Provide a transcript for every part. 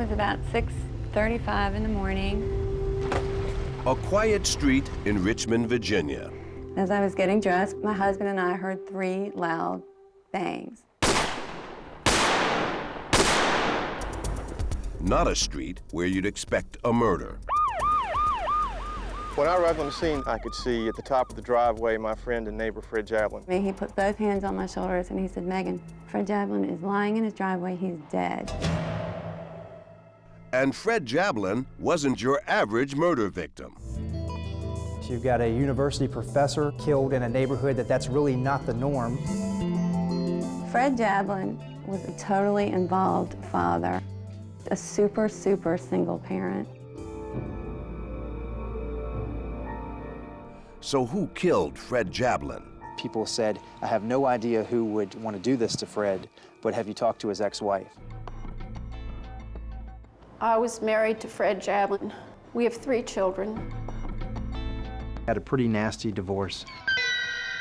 was about 6:35 in the morning. A quiet street in Richmond, Virginia. As I was getting dressed, my husband and I heard 3 loud bangs. Not a street where you'd expect a murder. When I arrived on the scene, I could see at the top of the driveway my friend and neighbor, Fred Jablin. He put both hands on my shoulders and he said, "Megan, Fred Jablin is lying in his driveway. He's dead." And Fred Jablin wasn't your average murder victim. You've got a university professor killed in a neighborhood that's really not the norm. Fred Jablin was a totally involved father, a super single parent. So who killed Fred Jablin? People said, I have no idea who would want to do this to Fred, but have you talked to his ex-wife? I was married to Fred Jablin. We have 3 children. Had a pretty nasty divorce.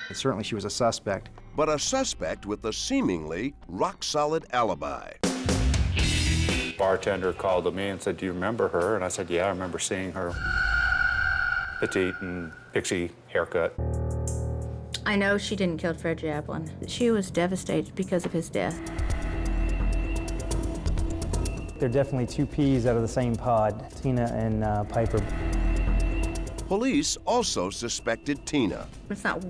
And certainly she was a suspect. But a suspect with a seemingly rock-solid alibi. Bartender called me and said, "Do you remember her?" And I said, "Yeah, I remember seeing her." Petite and pixie haircut. I know she didn't kill Fred Jablin. She was devastated because of his death. They're definitely 2 peas out of the same pod, Tina and Piper. Police also suspected Tina. It's not,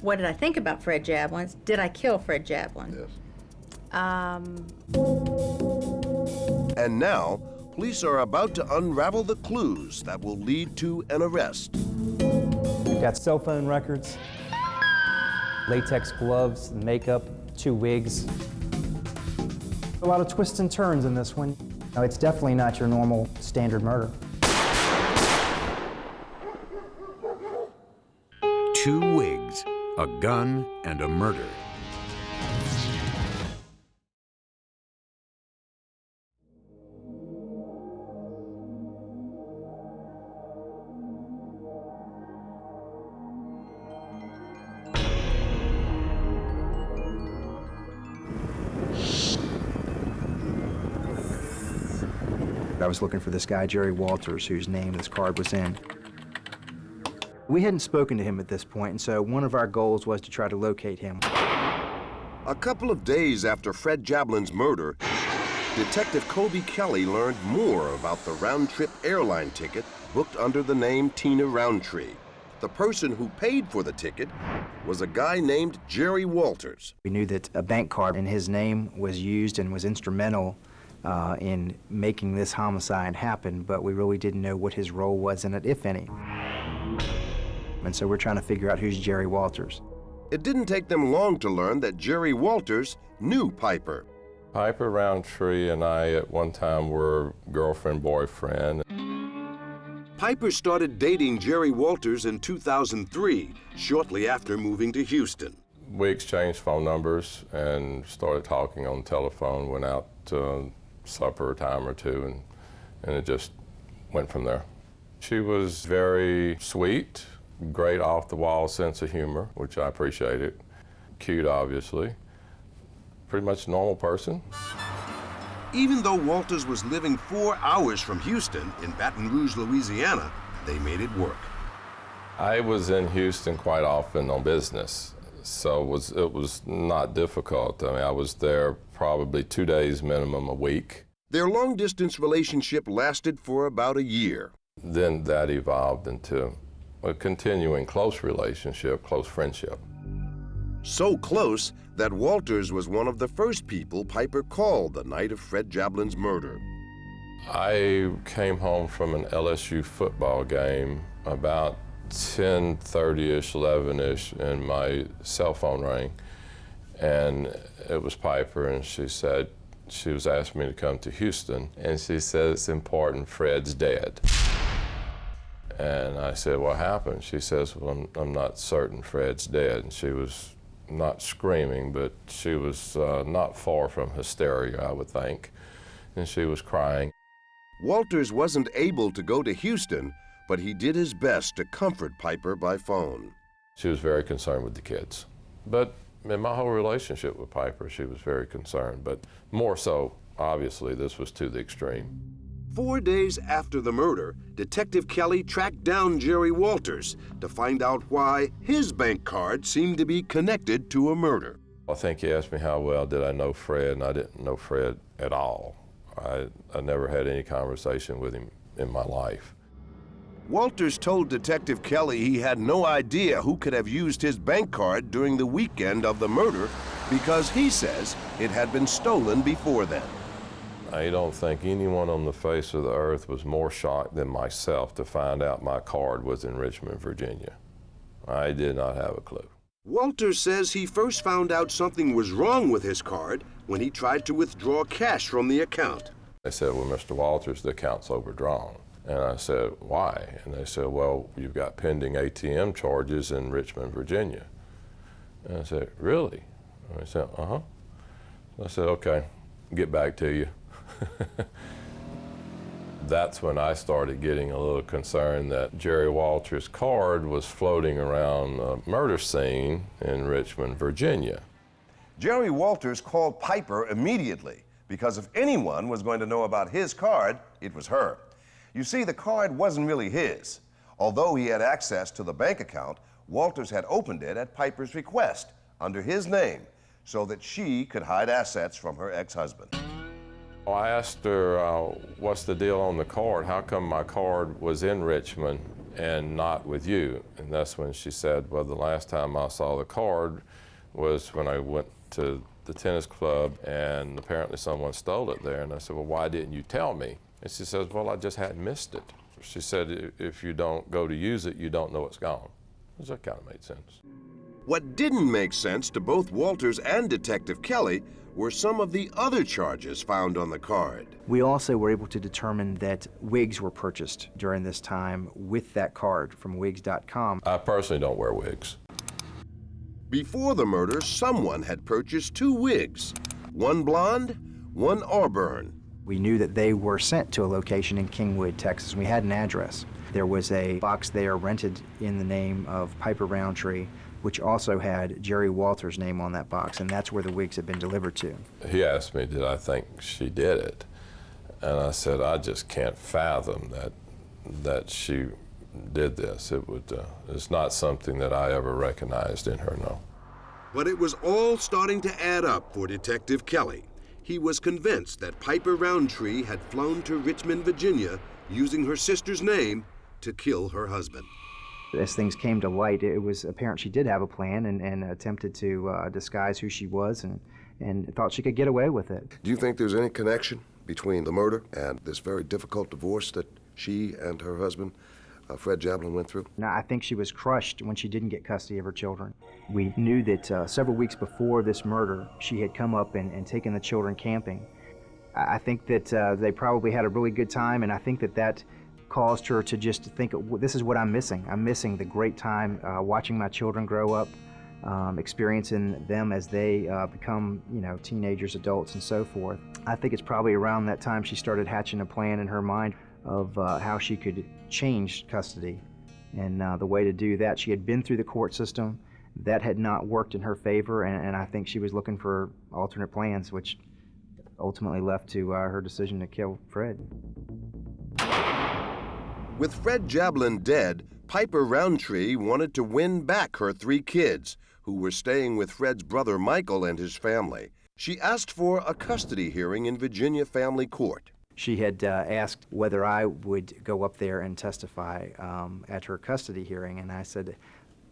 what did I think about Fred Jablin? It's, did I kill Fred Jablin? Yes. Um... And now, police are about to unravel the clues that will lead to an arrest. We've got cell phone records, latex gloves, makeup, 2 wigs. A lot of twists and turns in this one. No, it's definitely not your normal standard murder. 2 wigs, a gun, and a murder. I was looking for this guy, Jerry Walters, whose name this card was in. We hadn't spoken to him at this point, and so one of our goals was to try to locate him. A couple of days after Fred Jablin's murder, Detective Kobe Kelly learned more about the round-trip airline ticket booked under the name Tina Roundtree. The person who paid for the ticket was a guy named Jerry Walters. We knew that a bank card in his name was used and was instrumental in making this homicide happen, but we really didn't know what his role was in it, if any. And so we're trying to figure out who's Jerry Walters. It didn't take them long to learn that Jerry Walters knew Piper. Piper Roundtree and I at one time were girlfriend-boyfriend. Piper started dating Jerry Walters in 2003, shortly after moving to Houston. We exchanged phone numbers and started talking on the telephone, went out to supper a time or two, and it just went from there. She was very sweet, great off-the-wall sense of humor, which I appreciated. Cute, obviously. Pretty much a normal person. Even though Walters was living 4 hours from Houston in Baton Rouge, Louisiana, they made it work. I was in Houston quite often on business, so it was not difficult. I mean, I was there probably 2 days minimum a week. Their long-distance relationship lasted for about a year. Then that evolved into a continuing close relationship, close friendship. So close that Walters was one of the first people Piper called the night of Fred Jablin's murder. I came home from an LSU football game about 10:30-ish, 11-ish, and my cell phone rang. And it was Piper, and she said, she was asking me to come to Houston, and she said, "It's important, Fred's dead." And I said, "What happened?" She says, "Well, I'm not certain Fred's dead." And she was not screaming, but she was not far from hysteria, I would think, and she was crying. Walters wasn't able to go to Houston, but he did his best to comfort Piper by phone. She was very concerned with the kids. But in my whole relationship with Piper, she was very concerned, but more so Obviously, this was to the extreme. 4 days after the murder, Detective Kelly tracked down Jerry Walters to find out why his bank card seemed to be connected to a murder. I think he asked me how well did I know Fred, and I didn't know Fred at all. I never had any conversation with him in my life. Walters told Detective Kelly he had no idea who could have used his bank card during the weekend of the murder because he says it had been stolen before then. I don't think anyone on the face of the earth was more shocked than myself to find out my card was in Richmond, Virginia. I did not have a clue. Walters says he first found out something was wrong with his card when he tried to withdraw cash from the account. They said, well, Mr. Walters, the account's overdrawn. And I said, why? And they said, well, you've got pending ATM charges in Richmond, Virginia. And I said, really? And I said, uh-huh. I said, okay, get back to you. That's when I started getting a little concerned that Jerry Walters' card was floating around a murder scene in Richmond, Virginia. Jerry Walters called Piper immediately because if anyone was going to know about his card, it was her. You see, the card wasn't really his. Although he had access to the bank account, Walters had opened it at Piper's request under his name so that she could hide assets from her ex-husband. I asked her, what's the deal on the card? How come my card was in Richmond and not with you? And that's when she said, well, the last time I saw the card was when I went to the tennis club and apparently someone stole it there. And I said, well, why didn't you tell me? And she says, well, I just hadn't missed it. She said, if you don't go to use it, you don't know it's gone. So that kind of made sense. What didn't make sense to both Walters and Detective Kelly were some of the other charges found on the card. We also were able to determine that wigs were purchased during this time with that card from Wigs.com. I personally don't wear wigs. Before the murder, someone had purchased 2 wigs, one blonde, one auburn. We knew that they were sent to a location in Kingwood, Texas. We had an address. There was a box there rented in the name of Piper Roundtree, which also had Jerry Walters' name on that box, and that's where the wigs had been delivered to. He asked me, did I think she did it? And I said, I just can't fathom that she did this. It's not something that I ever recognized in her, no. But it was all starting to add up for Detective Kelly. He was convinced that Piper Roundtree had flown to Richmond, Virginia, using her sister's name to kill her husband. As things came to light, it was apparent she did have a plan and attempted to disguise who she was and thought she could get away with it. Do you think there's any connection between the murder and this very difficult divorce that she and her husband, Fred Jablin, went through? No, I think she was crushed when she didn't get custody of her children. We knew that several weeks before this murder, she had come up and taken the children camping. I think that they probably had a really good time, and I think that caused her to just think, this is what I'm missing. I'm missing the great time watching my children grow up, experiencing them as they become, teenagers, adults, and so forth. I think it's probably around that time she started hatching a plan in her mind of how she could change custody. And the way to do that, she had been through the court system. That had not worked in her favor, and I think she was looking for alternate plans, which ultimately left to her decision to kill Fred. With Fred Jablin dead, Piper Roundtree wanted to win back her 3 kids, who were staying with Fred's brother Michael and his family. She asked for a custody hearing in Virginia Family Court. She had asked whether I would go up there and testify at her custody hearing, and I said,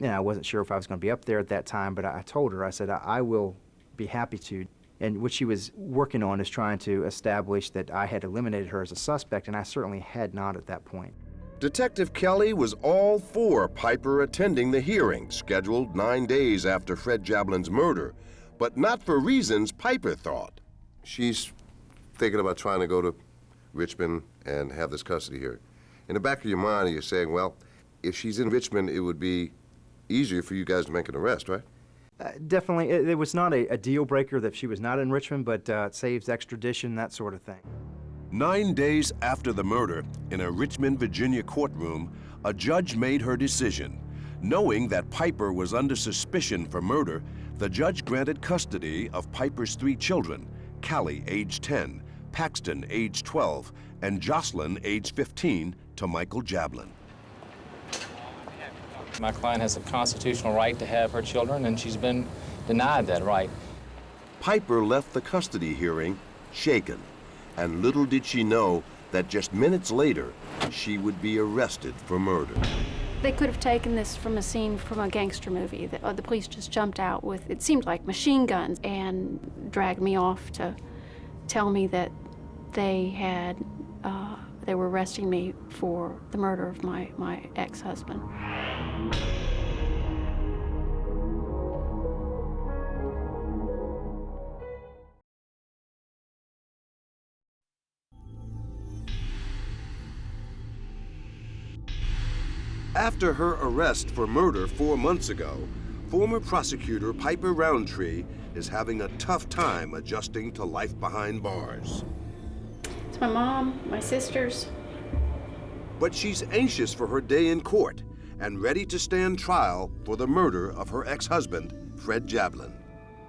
I wasn't sure if I was going to be up there at that time, but I told her, I said, I will be happy to. And what she was working on is trying to establish that I had eliminated her as a suspect, and I certainly had not at that point. Detective Kelly was all for Piper attending the hearing, scheduled 9 days after Fred Jablin's murder, but not for reasons Piper thought. She's thinking about trying to go to Richmond and have this custody hearing. In the back of your mind, you're saying, well, if she's in Richmond, it would be easier for you guys to make an arrest, right? Definitely. It was not a deal breaker that she was not in Richmond, but it saves extradition, that sort of thing. 9 days after the murder, in a Richmond, Virginia courtroom, a judge made her decision. Knowing that Piper was under suspicion for murder, the judge granted custody of Piper's 3 children, Callie, age 10, Paxton, age 12, and Jocelyn, age 15, to Michael Jablin. My client has a constitutional right to have her children, and she's been denied that right. Piper left the custody hearing shaken, and little did she know that just minutes later, she would be arrested for murder. They could have taken this from a scene from a gangster movie. The police just jumped out with, it seemed like machine guns, and dragged me off to tell me that they were arresting me for the murder of my ex-husband. After her arrest for murder 4 months ago, former prosecutor Piper Roundtree is having a tough time adjusting to life behind bars. It's my mom, my sisters. But she's anxious for her day in court and ready to stand trial for the murder of her ex-husband, Fred Jablin.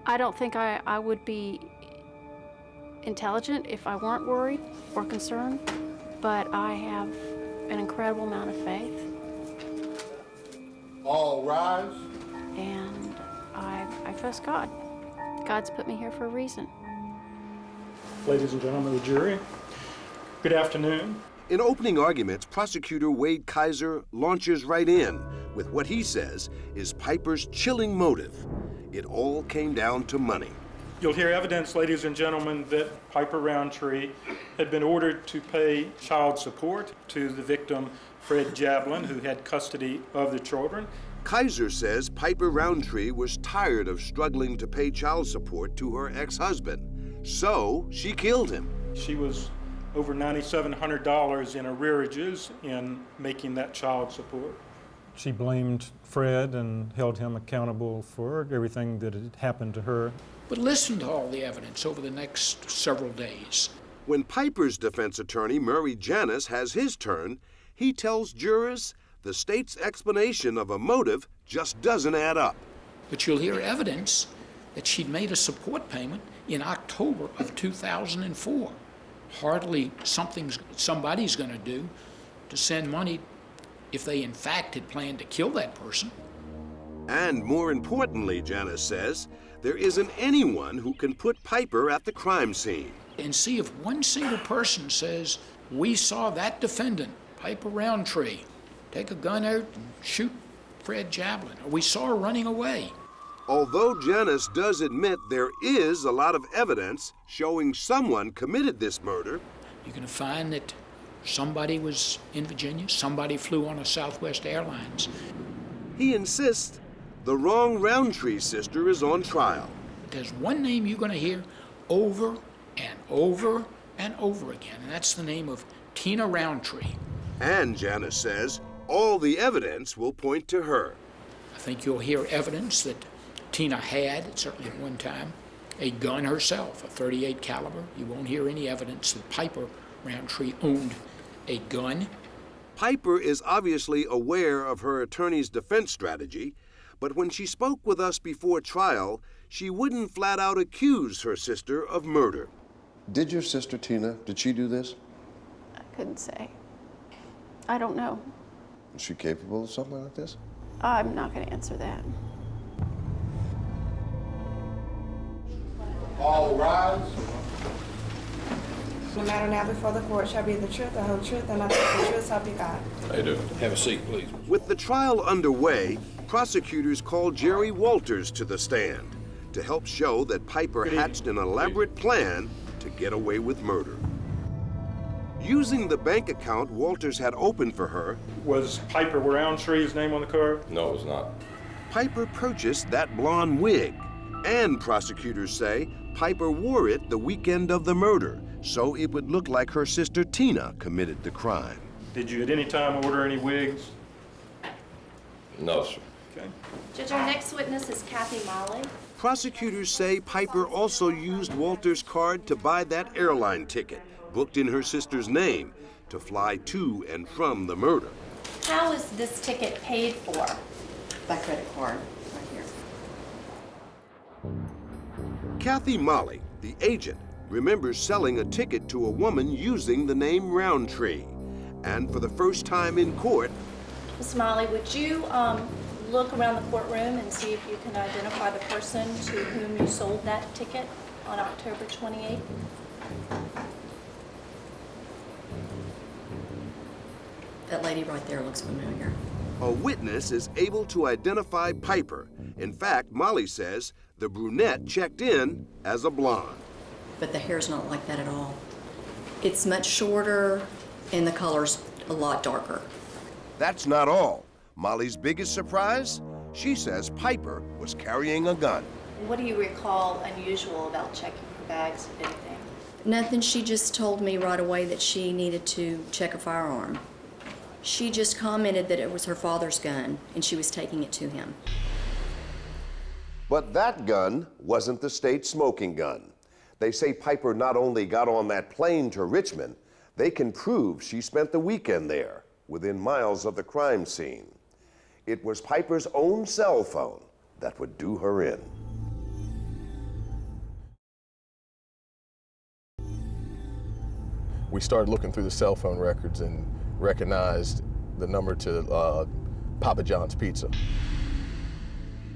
I don't think I would be intelligent if I weren't worried or concerned, but I have an incredible amount of faith. All rise. And I trust God. God's put me here for a reason. Ladies and gentlemen of the jury, good afternoon. In opening arguments, prosecutor Wade Kaiser launches right in with what he says is Piper's chilling motive. It all came down to money. You'll hear evidence, ladies and gentlemen, that Piper Roundtree had been ordered to pay child support to the victim, Fred Jablin, who had custody of the children. Kaiser says Piper Roundtree was tired of struggling to pay child support to her ex-husband, so she killed him. She was over $9,700 in arrearages in making that child support. She blamed Fred and held him accountable for everything that had happened to her. But listen to all the evidence over the next several days. When Piper's defense attorney, Murray Janis, has his turn, he tells jurors the state's explanation of a motive just doesn't add up. But you'll hear evidence that she'd made a support payment in October of 2004. Hardly somebody's going to do to send money if they in fact had planned to kill that person. And more importantly, Janis says, there isn't anyone who can put Piper at the crime scene. And see if one single person says, we saw that defendant, Piper Roundtree, take a gun out and shoot Fred Jablin, or we saw her running away. Although Janis does admit there is a lot of evidence showing someone committed this murder, you're going to find that somebody was in Virginia, somebody flew on a Southwest Airlines. He insists the wrong Roundtree sister is on trial. There's one name you're going to hear over and over and over again, and that's the name of Tina Roundtree. And Janis says all the evidence will point to her. I think you'll hear evidence that Tina had, certainly at one time, a gun herself, a .38 caliber. You won't hear any evidence that Piper Roundtree owned a gun. Piper is obviously aware of her attorney's defense strategy, but when she spoke with us before trial, she wouldn't flat out accuse her sister of murder. Did your sister Tina, did she do this? I couldn't say. I don't know. Is she capable of something like this? I'm not going to answer that. All rise. The matter now before the court shall be the truth, the whole truth, and nothing but the truth, so help you God. How you doing? Have a seat, please. With the trial underway, prosecutors called Jerry Walters to the stand to help show that Piper hatched an elaborate plan to get away with murder. Using the bank account Walters had opened for her, Was Piper Roundtree's name on the card? No, it was not. Piper purchased that blonde wig, and prosecutors say Piper wore it the weekend of the murder, so it would look like her sister Tina committed the crime. Did you at any time order any wigs? No, sir. Okay. Judge, our next witness is Kathy Molly. Prosecutors say Piper also used Walters' card to buy that airline ticket, booked in her sister's name, to fly to and from the murder. How is this ticket paid for? By credit card, right here. Kathy Molly, the agent, remembers selling a ticket to a woman using the name Roundtree. And for the first time in court, Ms. Molly, would you look around the courtroom and see if you can identify the person to whom you sold that ticket on October 28th? That lady right there looks familiar. a witness is able to identify Piper. In fact, Molly says the brunette checked in as a blonde. But the hair's not like that at all. It's much shorter and the color's a lot darker. That's not all. Molly's biggest surprise? She says Piper was carrying a gun. What do you recall unusual about checking her bags, if anything? Nothing. She just told me right away that she needed to check a firearm. She just commented that it was her father's gun and she was taking it to him. But that gun wasn't the state smoking gun. They say Piper not only got on that plane to Richmond, they can prove she spent the weekend there, within miles of the crime scene. It was Piper's own cell phone that would do her in. We started looking through the cell phone records and recognized the number to Papa John's Pizza.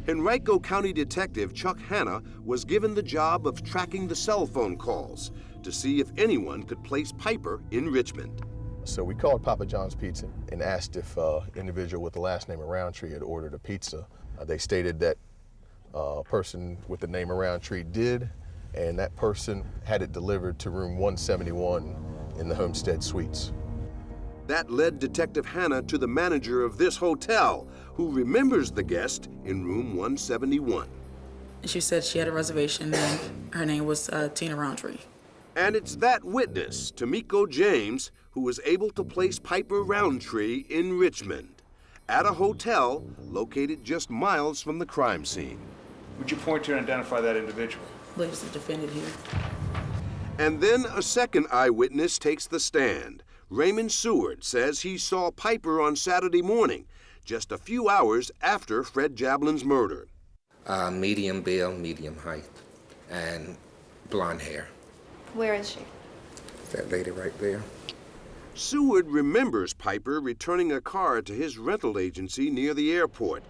Henrico County Detective Chuck Hanna was given the job of tracking the cell phone calls to see if anyone could place Piper in Richmond. So we called Papa John's Pizza and asked if an individual with the last name of Roundtree had ordered a pizza. They stated that a person with the name of Roundtree did, and that person had it delivered to room 171 in the Homestead Suites. That led Detective Hanna to the manager of this hotel, who remembers the guest in room 171. She said she had a reservation and her name was Tina Roundtree. And it's that witness, Tamiko James, who was able to place Piper Roundtree in Richmond, at a hotel located just miles from the crime scene. Would you point to and identify that individual? I believe it's the defendant here. And then a second eyewitness takes the stand. Raymond Seward says he saw Piper on Saturday morning, just a few hours after Fred Jablin's murder. Medium build, medium height, and blonde hair. Where is she? That lady right there. Seward remembers Piper returning a car to his rental agency near the airport,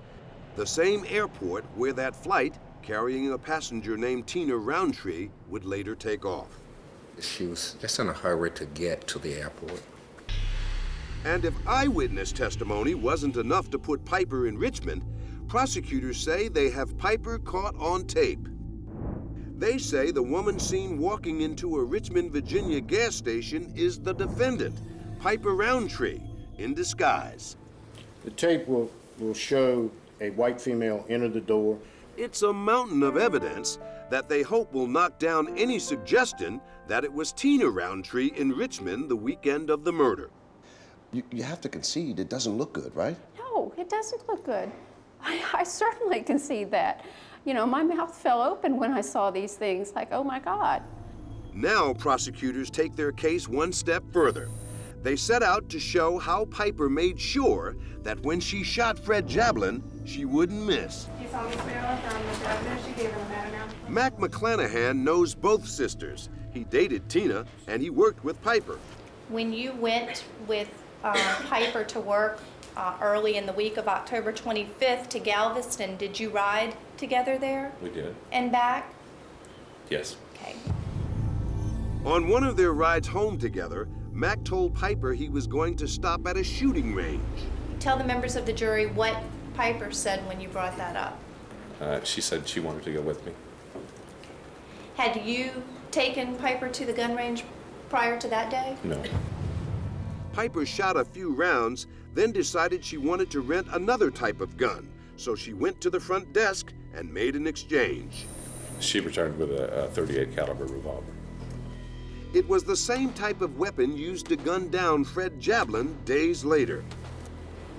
the same airport where that flight carrying a passenger named Tina Roundtree would later take off. She was just in a hurry to get to the airport. And if eyewitness testimony wasn't enough to put Piper in Richmond, prosecutors say they have Piper caught on tape. They say the woman seen walking into a Richmond, Virginia gas station is the defendant, Piper Roundtree, in disguise. The tape will show a white female enter the door. It's a mountain of evidence that they hope will knock down any suggestion that it was Tina Roundtree in Richmond the weekend of the murder. You have to concede it doesn't look good, right? No, it doesn't look good. I certainly concede that. You know, my mouth fell open when I saw these things, like, oh my God. Now prosecutors take their case one step further. They set out to show how Piper made sure that when she shot Fred Jablin, she wouldn't miss. You saw Miss Marilyn from the governor. She gave him that announcement. Mac McClanahan knows both sisters. He dated Tina, and he worked with Piper. When you went with Piper to work early in the week of October 25th to Galveston, did you ride together there? We did. And back? Yes. Okay. On one of their rides home together, Mac told Piper he was going to stop at a shooting range. Tell the members of the jury what Piper said when you brought that up. She said she wanted to go with me. Had you taken Piper to the gun range prior to that day? No. Piper shot a few rounds, then decided she wanted to rent another type of gun. So she went to the front desk and made an exchange. She returned with a .38 caliber revolver. It was the same type of weapon used to gun down Fred Jablin days later.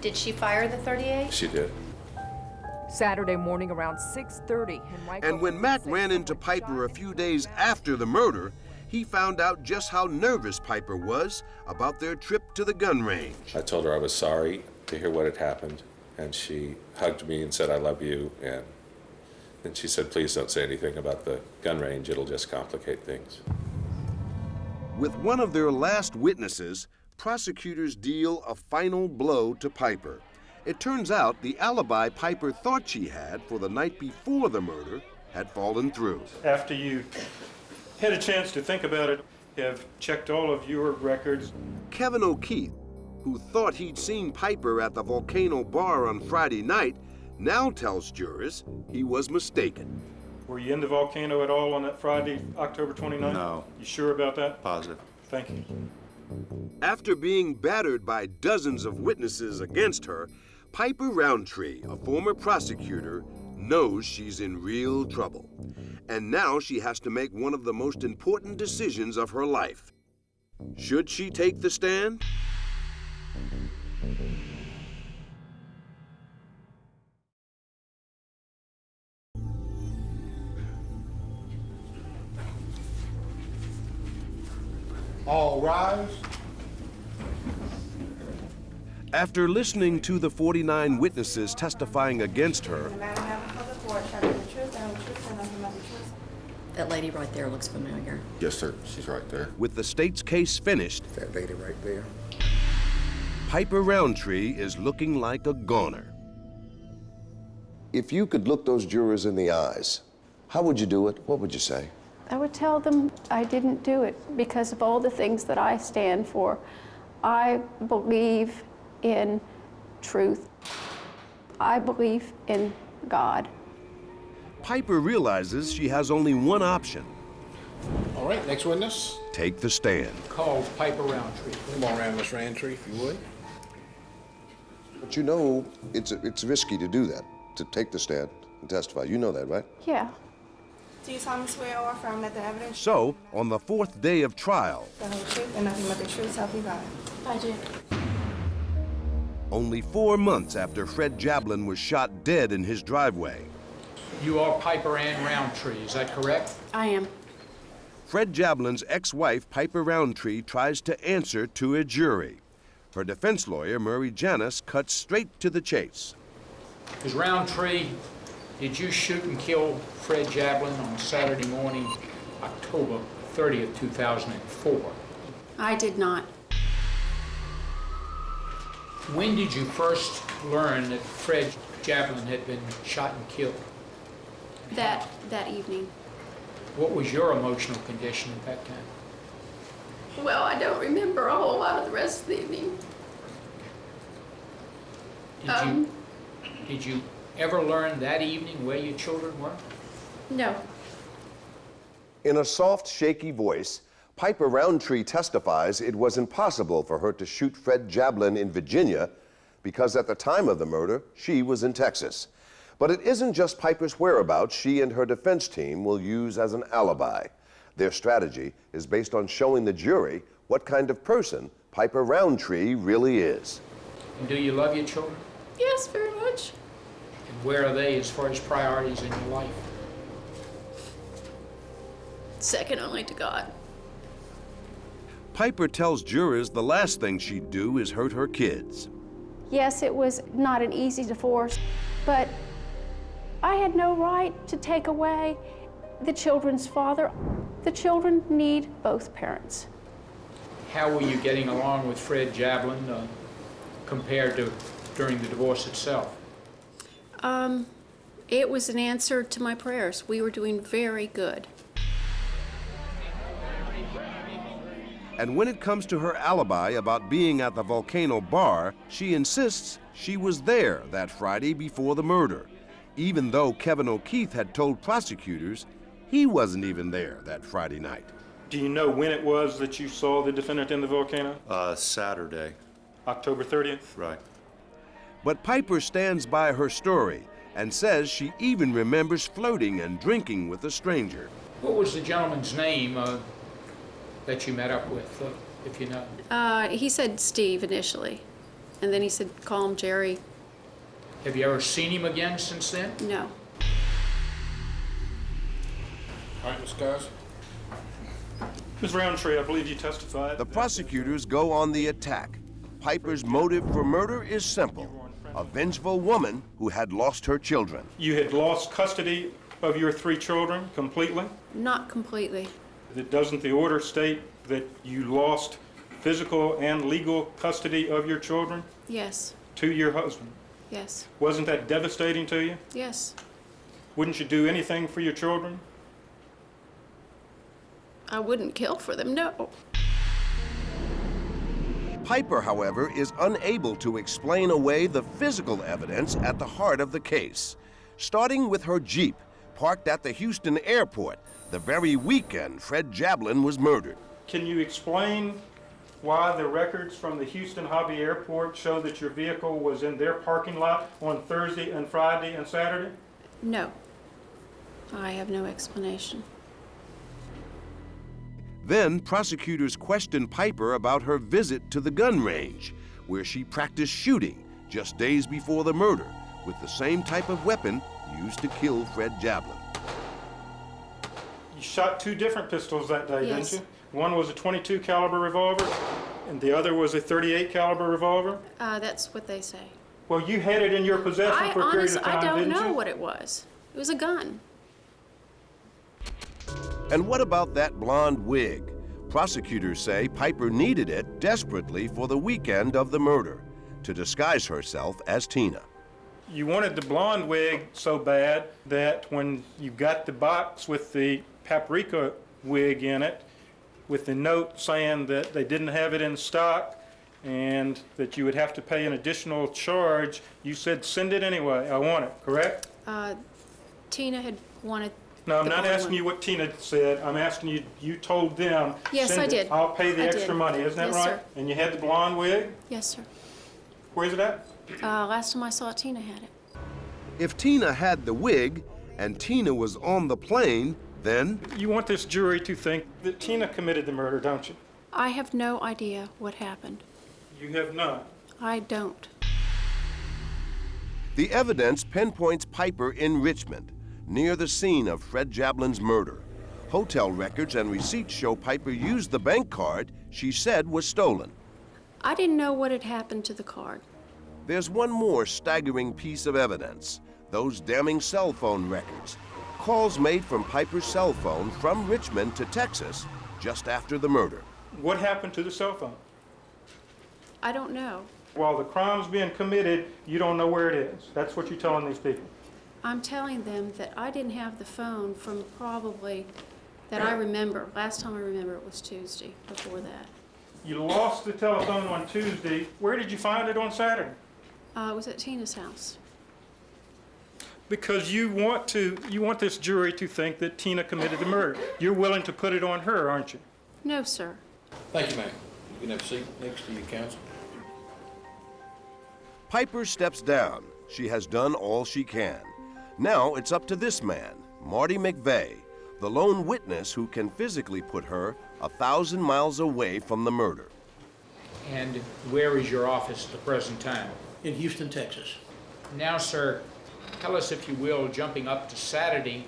Did she fire the .38? She did. Saturday morning around 6:30. And when Mac ran into Piper a few days after the murder, he found out just how nervous Piper was about their trip to the gun range. I told her I was sorry to hear what had happened, and she hugged me and said, I love you, and then she said, please don't say anything about the gun range, it'll just complicate things. With one of their last witnesses, prosecutors deal a final blow to Piper. It turns out the alibi Piper thought she had for the night before the murder had fallen through. After you had a chance to think about it, have checked all of your records. Kevin O'Keefe, who thought he'd seen Piper at the Volcano Bar on Friday night, now tells jurors he was mistaken. Were you in the Volcano at all on that Friday, October 29th? No. You sure about that? Positive. Thank you. After being battered by dozens of witnesses against her, Piper Roundtree, a former prosecutor, knows she's in real trouble. And now she has to make one of the most important decisions of her life. Should she take the stand? All rise. After listening to the 49 witnesses testifying against her, That lady right there looks familiar. Yes, sir. She's right there. with the state's case finished, That lady right there. Piper Roundtree is looking like a goner. If you could look those jurors in the eyes, how would you do it? What would you say? I would tell them I didn't do it because of all the things that I stand for. I believe in truth. I believe in God. Piper realizes she has only one option: All right, next witness. take the stand. Called Piper Roundtree. Come on around, Miss Roundtree, if you would. But you know, it's risky to do that, to take the stand and testify. You know that, right? Yeah. Do you solemnly swear or affirm that the evidence So, on the fourth day of trial, the whole truth and nothing but the truth, so help you God? I do. only 4 months after Fred Jablin was shot dead in his driveway, You are Piper Ann Roundtree, is that correct? I am. Fred Jablin's ex-wife, Piper Roundtree, tries to answer to a jury. Her defense lawyer, Murray Janis, cuts straight to the chase. Ms. Roundtree, did you shoot and kill Fred Jablin on Saturday morning, October 30th, 2004? I did not. When did you first learn that Fred Jablin had been shot and killed? That evening. What was your emotional condition at that time? Well, I don't remember a whole lot of the rest of the evening. Did you ever learn that evening where your children were? No. In a soft, shaky voice, Piper Roundtree testifies it was impossible for her to shoot Fred Jablin in Virginia because at the time of the murder, she was in Texas. But it isn't just Piper's whereabouts she and her defense team will use as an alibi. Their strategy is based on showing the jury what kind of person Piper Roundtree really is. And do you love your children? Yes, very much. And where are they as far as priorities in your life? Second only to God. Piper tells jurors the last thing she'd do is hurt her kids. Yes, it was not an easy divorce, but I had no right to take away the children's father. The children need both parents. How were you getting along with Fred Jablin compared to during the divorce itself? It was an answer to my prayers. We were doing very good. And when it comes to her alibi about being at the Volcano Bar, she insists she was there that Friday before the murder, even though Kevin O'Keefe had told prosecutors he wasn't even there that Friday night. Do you know when it was that you saw the defendant in the Volcano? Saturday. October 30th? Right. But Piper stands by her story and says she even remembers flirting and drinking with a stranger. What was the gentleman's name that you met up with, if you know? He said Steve initially, and then he said, call him Jerry. Have you ever seen him again since then? No. All right, Ms. Guys. Ms. Roundtree, I believe you testified. The prosecutors go on the attack. Piper's motive for murder is simple: a vengeful woman who had lost her children. You had lost custody of your 3 children completely? Not completely. Doesn't the order state that you lost physical and legal custody of your children Yes. to your husband? Yes. Wasn't that devastating to you? Yes. Wouldn't you do anything for your children? I wouldn't kill for them, no. Piper, however, is unable to explain away the physical evidence at the heart of the case, starting with her Jeep parked at the Houston airport the very weekend Fred Jablin was murdered. Can you explain why the records from the Houston Hobby Airport show that your vehicle was in their parking lot on Thursday and Friday and Saturday? No. I have no explanation. Then prosecutors questioned Piper about her visit to the gun range, where she practiced shooting just days before the murder with the same type of weapon used to kill Fred Jablin. You shot two different pistols that day, Yes. didn't you? One was a .22 caliber revolver, and the other was a .38 caliber revolver. That's what they say. Well, you had it in your possession for a period of time, I don't didn't know you? what it was. It was a gun. And what about that blonde wig? Prosecutors say Piper needed it desperately for the weekend of the murder, to disguise herself as Tina. You wanted the blonde wig so bad that when you got the box with the paprika wig in it, with the note saying that they didn't have it in stock and that you would have to pay an additional charge, you said, send it anyway, I want it, correct? Tina had wanted. No, I'm the not blonde asking one. you what Tina said. I'm asking you, you told them, Yes, send I it. did. I'll pay the I extra did. money, isn't that Yes, right? sir. And you had the blonde wig? Yes, sir. Where's it at? Last time I saw it, Tina had it. If Tina had the wig and Tina was on the plane, then You want this jury to think that Tina committed the murder, don't you? I have no idea what happened. You have not. I don't. the evidence pinpoints Piper in Richmond, near the scene of Fred Jablin's murder. Hotel records and receipts show Piper used the bank card she said was stolen. I didn't know what had happened to the card. There's one more staggering piece of evidence, those damning cell phone records. Calls made from Piper's cell phone from Richmond to Texas just after the murder. What happened to the cell phone? I don't know. While the crime's being committed, you don't know where it is. That's what you're telling these people. I'm telling them that I didn't have the phone from probably, that I remember. Last time I remember it was Tuesday, before that. You lost the telephone on Tuesday. Where did you find it on Saturday? It was at Tina's house. Because you want this jury to think that Tina committed the murder. You're willing to put it on her, aren't you? No, sir. Thank you, ma'am. You can have a seat next to your counsel. Piper steps down. She has done all she can. Now it's up to this man, Marty McVeigh, the lone witness who can physically put her 1,000 miles away from the murder. And where is your office at the present time? In Houston, Texas. Now, sir, tell us, if you will, jumping up to Saturday,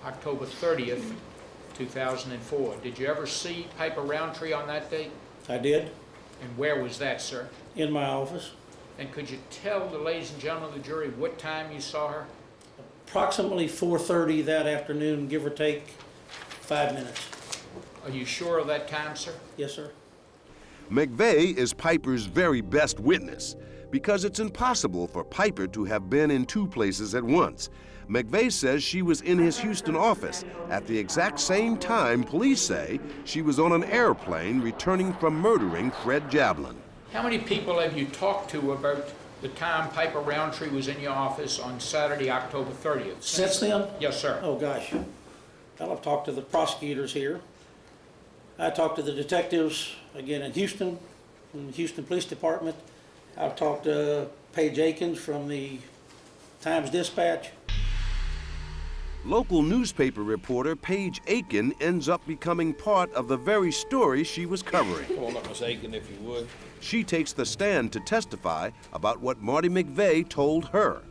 October 30th, 2004. Did you ever see Piper Roundtree on that date? I did. And where was that, sir? In my office. And could you tell the ladies and gentlemen of the jury what time you saw her? Approximately 4:30 that afternoon, give or take 5 minutes. Are you sure of that time, sir? Yes, sir. McVeigh is Piper's very best witness because it's impossible for Piper to have been in two places at once. McVeigh says she was in his Houston office at the exact same time police say she was on an airplane returning from murdering Fred Jablin. How many people have you talked to about the time Piper Roundtree was in your office on Saturday, October 30th? Since then? Yes, sir. Oh, gosh. Well, I've talked to the prosecutors here. I talked to the detectives, again, in Houston, from the Houston Police Department. I've talked to Paige Akins from the Times-Dispatch. Local newspaper reporter Paige Aiken ends up becoming part of the very story she was covering. Come on up, Miss Aiken, if you would. She takes the stand to testify about what Marty McVeigh told her.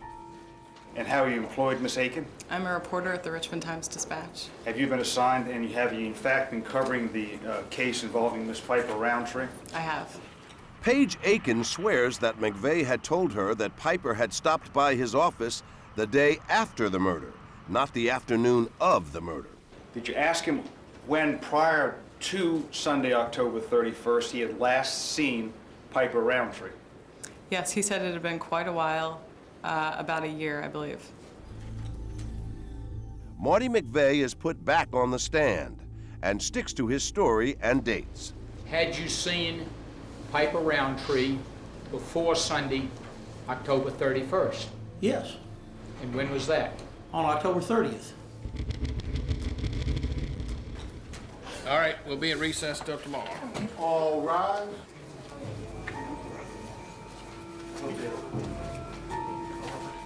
And how are you employed, Miss Aiken? I'm a reporter at the Richmond Times-Dispatch. Have you been assigned, and have you in fact been covering the case involving Miss Piper Roundtree? I have. Paige Aiken swears that McVeigh had told her that Piper had stopped by his office the day after the murder, not the afternoon of the murder. Did you ask him when prior to Sunday, October 31st, he had last seen Piper Roundtree. Yes, he said it had been quite a while, about a year, I believe. Marty McVeigh is put back on the stand and sticks to his story and dates. Had you seen Piper Roundtree before Sunday, October 31st? Yes, And when was that? on October 30th. All right, we'll be at recess till tomorrow. All rise.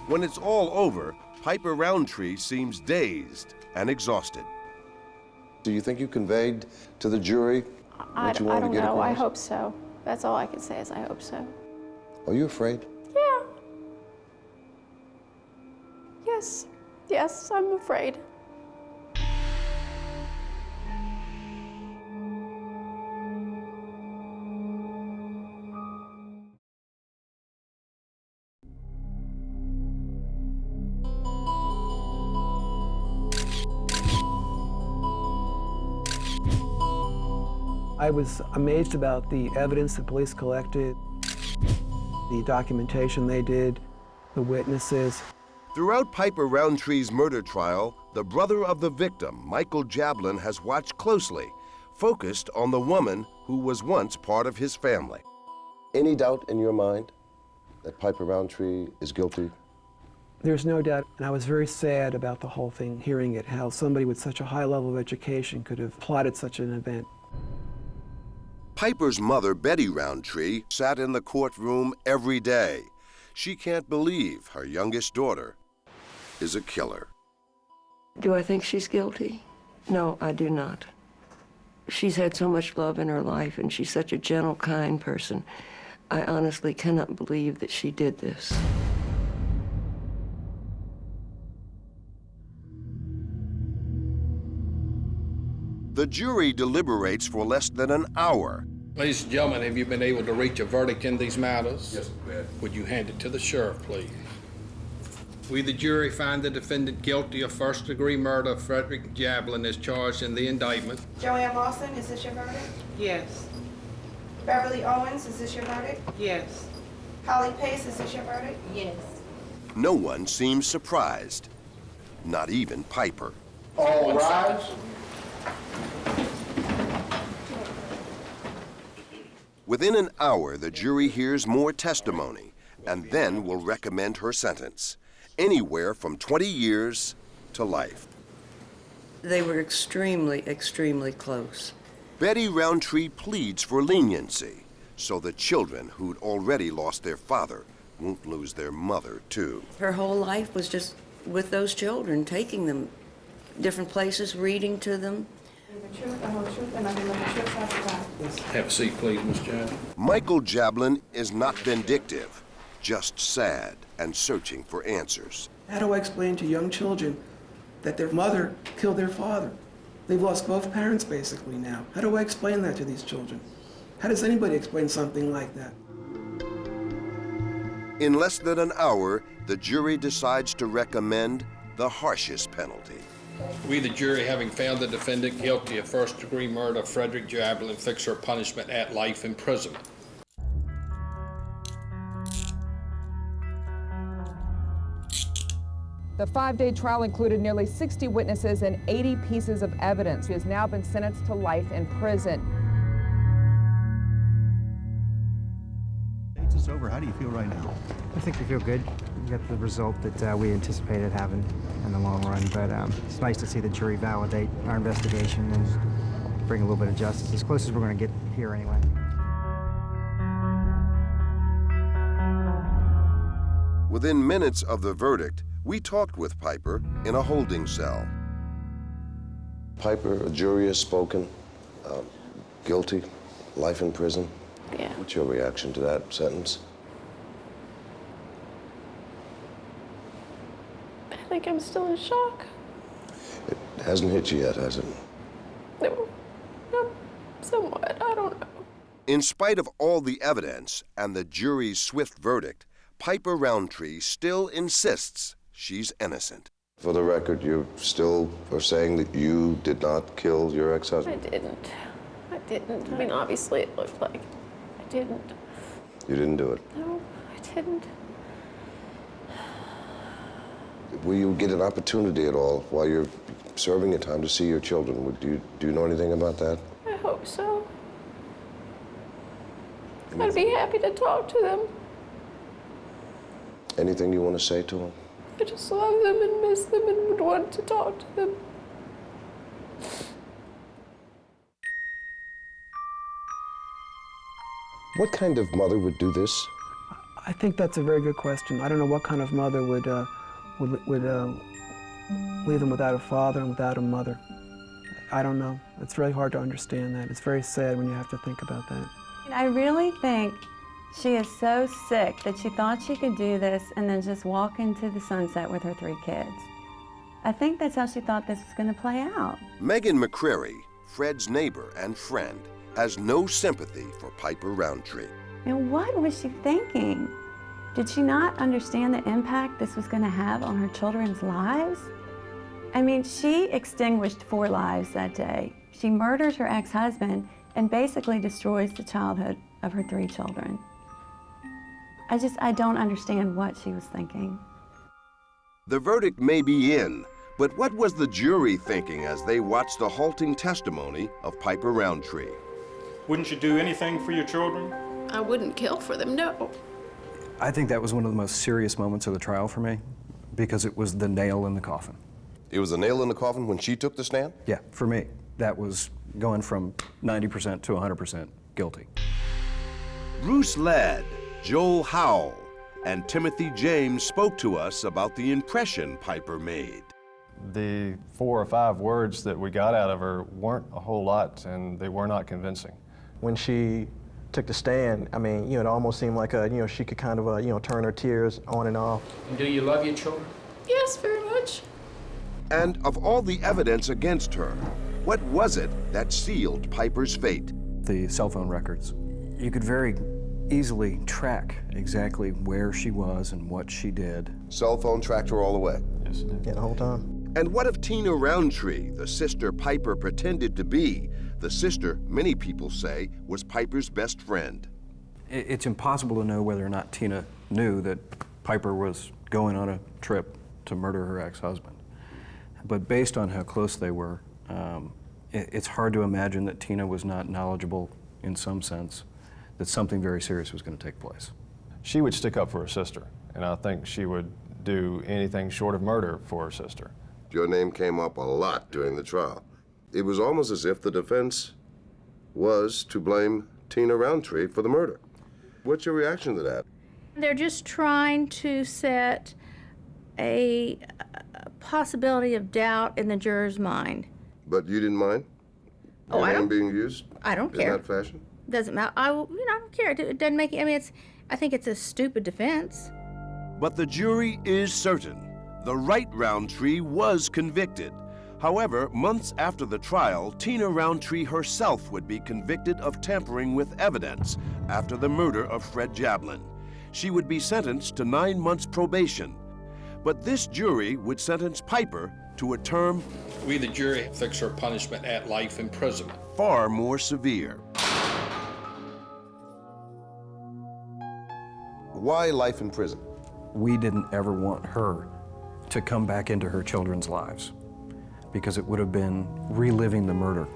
When it's all over, Piper Roundtree seems dazed and exhausted. Do you think you conveyed to the jury what you wanted to get across? I hope so. That's all I can say is I hope so. Are you afraid? Yeah. Yes, I'm afraid. I was amazed about the evidence the police collected, the documentation they did, the witnesses. Throughout Piper Roundtree's murder trial, the brother of the victim, Michael Jablin, has watched closely, focused on the woman who was once part of his family. Any doubt in your mind that Piper Roundtree is guilty? There's no doubt, and I was very sad about the whole thing, hearing it, how somebody with such a high level of education could have plotted such an event. Piper's mother, Betty Roundtree, sat in the courtroom every day. She can't believe her youngest daughter is a killer. Do I think she's guilty? No, I do not. She's had so much love in her life, and she's such a gentle, kind person. I honestly cannot believe that she did this. The jury deliberates for less than an hour. Ladies and gentlemen, have you been able to reach a verdict in these matters? Yes, ma'am. Would you hand it to the sheriff, please? We, the jury, find the defendant guilty of first-degree murder of Frederick Jablin as charged in the indictment. Joanne Lawson, is this your verdict? Yes. Beverly Owens, is this your verdict? Yes. Holly Pace, is this your verdict? Yes. No one seems surprised, not even Piper. All rise. Within an hour, the jury hears more testimony and then will recommend her sentence, anywhere from 20 years to life. They were extremely, extremely close. Betty Roundtree pleads for leniency so the children who'd already lost their father won't lose their mother, too. Her whole life was just with those children, taking them different places, reading to them. The truth, the whole truth, and nothing but the truth, so help you God. Have a seat, please, Miss Jablin. Michael Jablin is not vindictive, just sad and searching for answers. How do I explain to young children that their mother killed their father? They've lost both parents basically now. How do I explain that to these children? How does anybody explain something like that? In less than an hour, the jury decides to recommend the harshest penalty. We, the jury, having found the defendant guilty of first-degree murder of Frederick Jablin, fix her punishment at life imprisonment. The 5-day trial included nearly 60 witnesses and 80 pieces of evidence. He has now been sentenced to life in prison. It's over. How do you feel right now? I think we feel good. We got the result that we anticipated having in the long run, but it's nice to see the jury validate our investigation and bring a little bit of justice, as close as we're going to get here anyway. Within minutes of the verdict, we talked with Piper in a holding cell. Piper, a jury has spoken. Guilty, life in prison. Yeah. What's your reaction to that sentence? I think I'm still in shock. It hasn't hit you yet, has it? No, somewhat, I don't know. In spite of all the evidence and the jury's swift verdict, Piper Roundtree still insists she's innocent. For the record, you still are saying that you did not kill your ex-husband? I didn't. I didn't. I mean, obviously it looked like I didn't. You didn't do it? No, I didn't. Will you get an opportunity at all while you're serving your time to see your children? Do you know anything about that? I hope so. I'd be happy to talk to them. Anything you want to say to them? I just love them and miss them and would want to talk to them. What kind of mother would do this? I think that's a very good question. I don't know what kind of mother would leave them without a father and without a mother. I don't know. It's really hard to understand that. It's very sad when you have to think about that. I really think she is so sick that she thought she could do this and then just walk into the sunset with her 3 kids. I think that's how she thought this was going to play out. Megan McCrary, Fred's neighbor and friend, has no sympathy for Piper Roundtree. And what was she thinking? Did she not understand the impact this was going to have on her children's lives? I mean, she extinguished 4 lives that day. She murdered her ex-husband and basically destroys the childhood of her 3 children. I don't understand what she was thinking. The verdict may be in, but what was the jury thinking as they watched the halting testimony of Piper Roundtree? Wouldn't you do anything for your children? I wouldn't kill for them, no. I think that was one of the most serious moments of the trial for me because it was the nail in the coffin. It was the nail in the coffin when she took the stand? Yeah, for me. That was going from 90% to 100% guilty. Bruce Ladd, Joel Howell, and Timothy James spoke to us about the impression Piper made. The 4 or 5 words that we got out of her weren't a whole lot, and they were not convincing. When she took the stand, I mean, it almost seemed like, she could kind of, turn her tears on and off. And do you love your children? Yes, very much. And of all the evidence against her, what was it that sealed Piper's fate? The cell phone records. You could very easily track exactly where she was and what she did. Cell phone tracked her all the way? Yes, it did. Yeah, the whole time. And what if Tina Roundtree, the sister Piper pretended to be, the sister many people say was Piper's best friend? It's impossible to know whether or not Tina knew that Piper was going on a trip to murder her ex-husband. But based on how close they were, it's hard to imagine that Tina was not knowledgeable in some sense that something very serious was going to take place. She would stick up for her sister, and I think she would do anything short of murder for her sister. Your name came up a lot during the trial. It was almost as if the defense was to blame Tina Roundtree for the murder. What's your reaction to that? They're just trying to set a possibility of doubt in the juror's mind. But you didn't mind? Oh, your I name don't. being used? I don't care. In that fashion? Doesn't matter. I don't care. It doesn't make it. I mean, I think it's a stupid defense. But the jury is certain. The right Roundtree was convicted. However, months after the trial, Tina Roundtree herself would be convicted of tampering with evidence after the murder of Fred Jablin. She would be sentenced to 9 months probation. But this jury would sentence Piper to a term We, the jury, fix her punishment at life imprisonment. far more severe. Why life in prison? We didn't ever want her to come back into her children's lives because it would have been reliving the murder